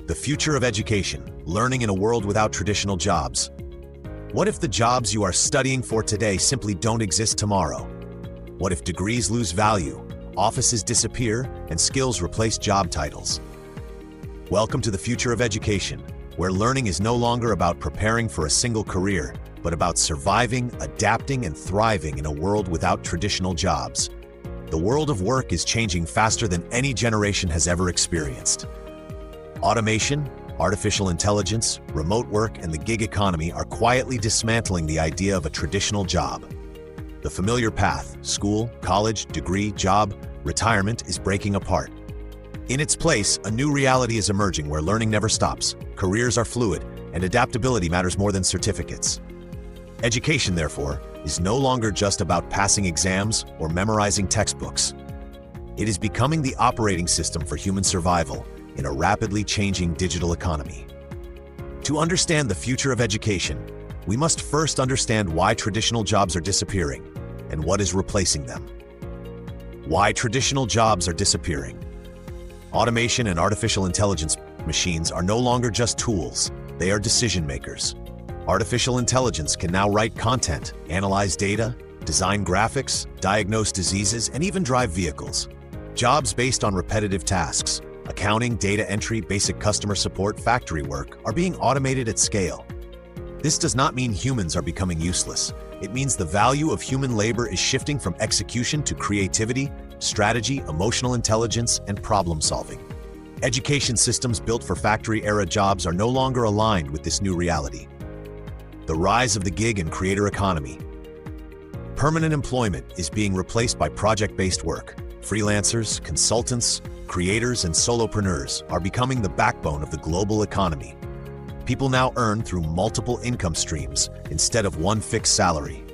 The future of education, learning in a world without traditional jobs. What if the jobs you are studying for today simply don't exist tomorrow? What if degrees lose value, offices disappear, and skills replace job titles? Welcome to the future of education, where learning is no longer about preparing for a single career, but about surviving, adapting, and thriving in a world without traditional jobs. The world of work is changing faster than any generation has ever experienced. Automation, artificial intelligence, remote work, and the gig economy are quietly dismantling the idea of a traditional job. The familiar path, school, college, degree, job, retirement, is breaking apart. In its place, a new reality is emerging where learning never stops, careers are fluid, and adaptability matters more than certificates. Education, therefore, is no longer just about passing exams or memorizing textbooks. It is becoming the operating system for human survival in a rapidly changing digital economy. To understand the future of education, we must first understand why traditional jobs are disappearing and what is replacing them. Why traditional jobs are disappearing. Automation and artificial intelligence machines are no longer just tools, they are decision makers. Artificial intelligence can now write content, analyze data, design graphics, diagnose diseases, and even drive vehicles. Jobs based on repetitive tasks, accounting, data entry, basic customer support, factory work, are being automated at scale. This does not mean humans are becoming useless. It means the value of human labor is shifting from execution to creativity, strategy, emotional intelligence, and problem solving. Education systems built for factory-era jobs are no longer aligned with this new reality. The rise of the gig and creator economy. Permanent employment is being replaced by project-based work. Freelancers, consultants, creators, and solopreneurs are becoming the backbone of the global economy. People now earn through multiple income streams instead of one fixed salary.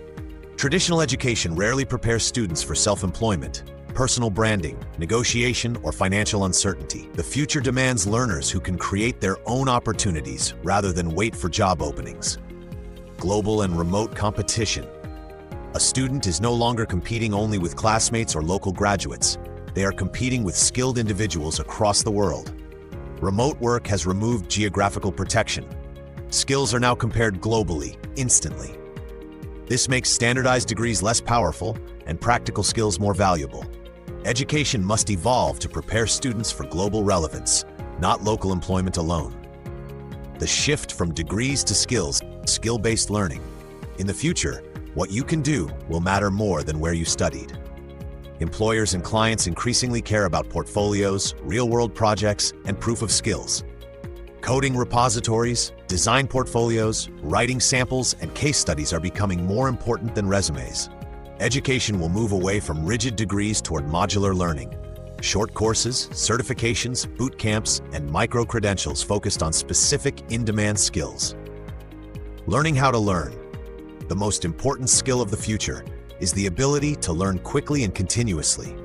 Traditional education rarely prepares students for self-employment, personal branding, negotiation, or financial uncertainty. The future demands learners who can create their own opportunities rather than wait for job openings. Global and remote competition. A student is no longer competing only with classmates or local graduates. They are competing with skilled individuals across the world. Remote work has removed geographical protection. Skills are now compared globally, instantly. This makes standardized degrees less powerful and practical skills more valuable. Education must evolve to prepare students for global relevance, not local employment alone. The shift from degrees to skills, skill-based learning. In the future, what you can do will matter more than where you studied. Employers and clients increasingly care about portfolios, real-world projects, and proof of skills. Coding repositories, design portfolios, writing samples, and case studies are becoming more important than resumes. Education will move away from rigid degrees toward modular learning. Short courses, certifications, boot camps, and micro-credentials focused on specific in-demand skills. Learning how to learn. The most important skill of the future is the ability to learn quickly and continuously.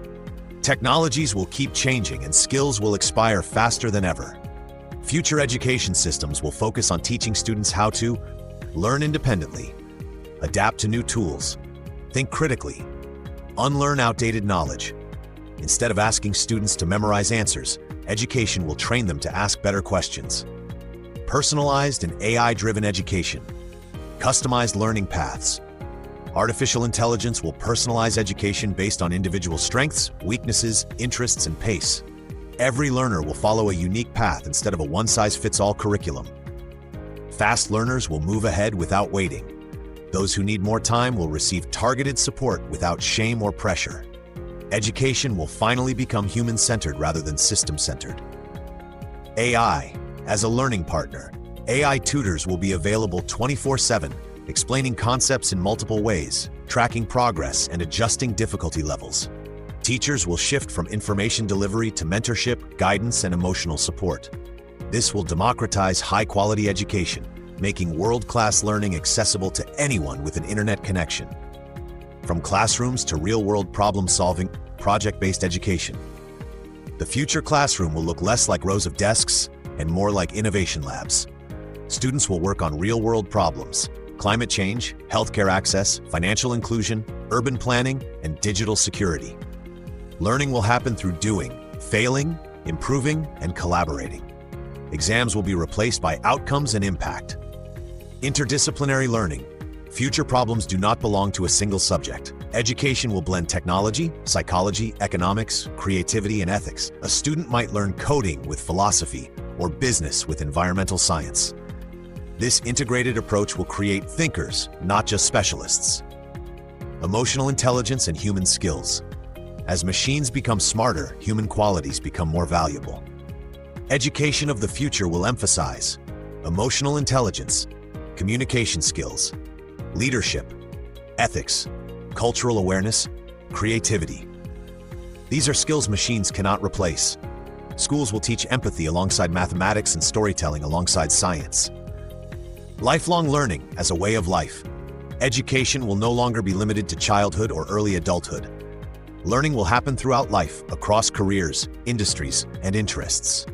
Technologies will keep changing and skills will expire faster than ever. Future education systems will focus on teaching students how to learn independently, adapt to new tools, think critically, unlearn outdated knowledge. Instead of asking students to memorize answers, education will train them to ask better questions. Personalized and AI-driven education. Customized learning paths. Artificial intelligence will personalize education based on individual strengths, weaknesses, interests, and pace. Every learner will follow a unique path instead of a one-size-fits-all curriculum. Fast learners will move ahead without waiting. Those who need more time will receive targeted support without shame or pressure. Education will finally become human-centered rather than system-centered. AI as a learning partner. AI tutors will be available 24/7, explaining concepts in multiple ways, tracking progress, and adjusting difficulty levels. Teachers will shift from information delivery to mentorship, guidance, and emotional support. This will democratize high-quality education, making world-class learning accessible to anyone with an internet connection. From classrooms to real-world problem-solving, project-based education. The future classroom will look less like rows of desks and more like innovation labs. Students will work on real-world problems, climate change, healthcare access, financial inclusion, urban planning, and digital security. Learning will happen through doing, failing, improving, and collaborating. Exams will be replaced by outcomes and impact. Interdisciplinary learning. Future problems do not belong to a single subject. Education will blend technology, psychology, economics, creativity, and ethics. A student might learn coding with philosophy or business with environmental science. This integrated approach will create thinkers, not just specialists. Emotional intelligence and human skills. As machines become smarter, human qualities become more valuable. Education of the future will emphasize emotional intelligence, communication skills, leadership, ethics, cultural awareness, creativity. These are skills machines cannot replace. Schools will teach empathy alongside mathematics and storytelling alongside science. Lifelong learning as a way of life. Education will no longer be limited to childhood or early adulthood. Learning will happen throughout life, across careers, industries, and interests.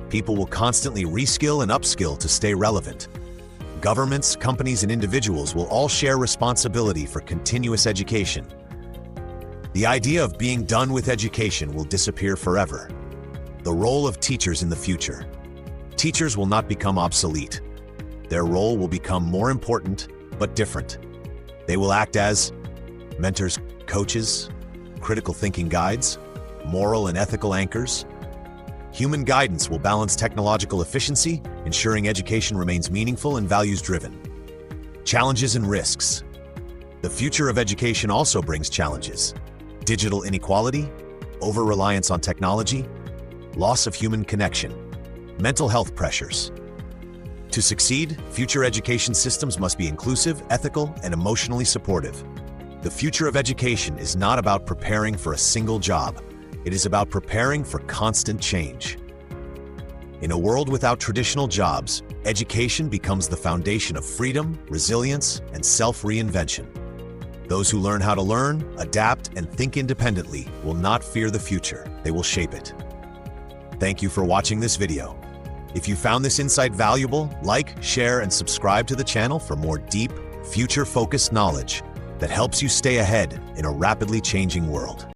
People will constantly reskill and upskill to stay relevant. Governments, companies, and individuals will all share responsibility for continuous education. The idea of being done with education will disappear forever. The role of teachers in the future. Teachers will not become obsolete. Their role will become more important, but different. They will act as mentors, coaches, critical thinking guides, moral and ethical anchors. Human guidance will balance technological efficiency, ensuring education remains meaningful and values-driven. Challenges and risks. The future of education also brings challenges. Digital inequality, over-reliance on technology, loss of human connection, mental health pressures. To succeed, future education systems must be inclusive, ethical, and emotionally supportive. The future of education is not about preparing for a single job. It is about preparing for constant change. In a world without traditional jobs, education becomes the foundation of freedom, resilience, and self-reinvention. Those who learn how to learn, adapt, and think independently will not fear the future. They will shape it. Thank you for watching this video. If you found this insight valuable, like, share, and subscribe to the channel for more deep, future-focused knowledge that helps you stay ahead in a rapidly changing world.